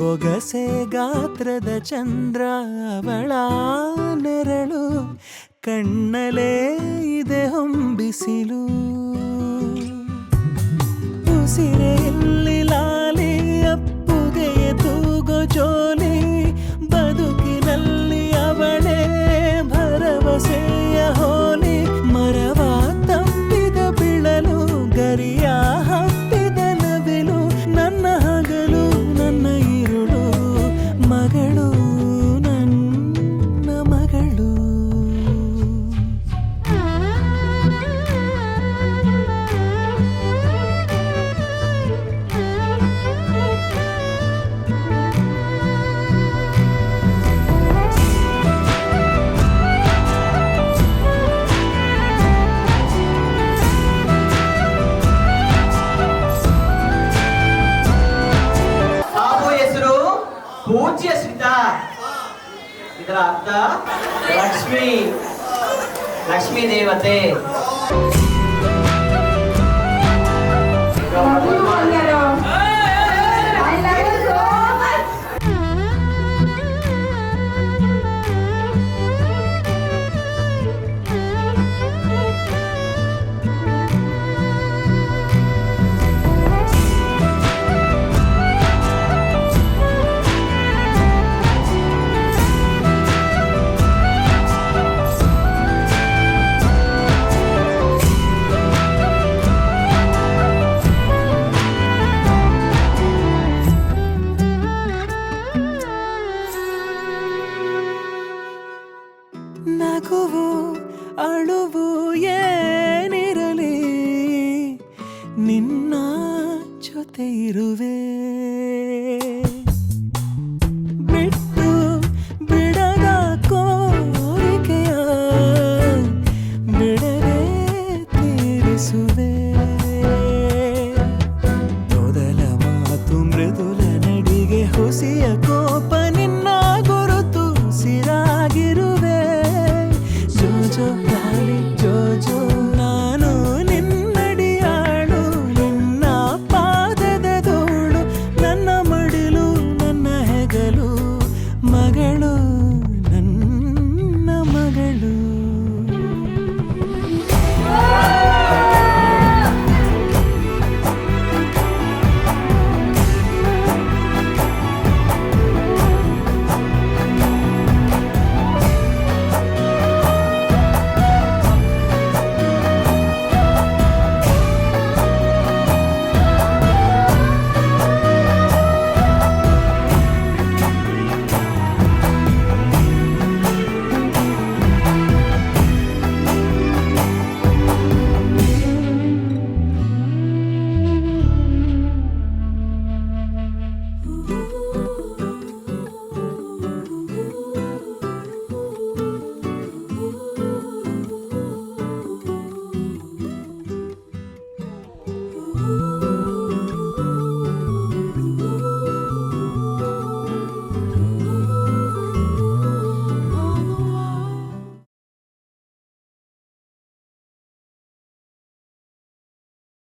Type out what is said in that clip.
ಬೊಗಸೆ ಗಾತ್ರದ ಚಂದ್ರ ಅವಳ ನೆರಳು ಕಣ್ಣಲೇ ಇದೆ ಹೊಂಬಿಸಿಲು ಉಸಿರೆಯಲ್ಲಿ ಲಾಲಿ ಅಪ್ಪುಗೆಯ ತೂಗೋ ಜೋಲಿ ಬದುಕಿನಲ್ಲಿ ಅವಳೇ ಭರವಸೆಯ ಹೋಲಿ ಮರವ ತಪ್ಪಿದ ಬಿಳಲು ಗರಿಯ ಹಪ್ಪಿದ ನವಿಲು ನನ್ನ ಹಗಲು ನನ್ನ ಇರುಳು ಮಗಳು ನನ್ನ ಮಗಳು ಪೂಜ್ಯ ಸ್ಮಿತಾ ಇದರ ಅರ್ಥ ಲಕ್ಷ್ಮೀ ದೇವತೆ. ನಗುವು ಅಳುವು ಏನಿರಲಿ ನಿನ್ನ ಜೊತೆ ಇರುವೆ ಬಿಟ್ಟು ಬಿಡದ ಕೋರಿಕೆಯ ಬಿಡದೆ ತೀರಿಸುವೆ ಮೊದಲ ಮಾತು ಮೃದುಲ ನಡಿಗೆ ಹುಸಿಯ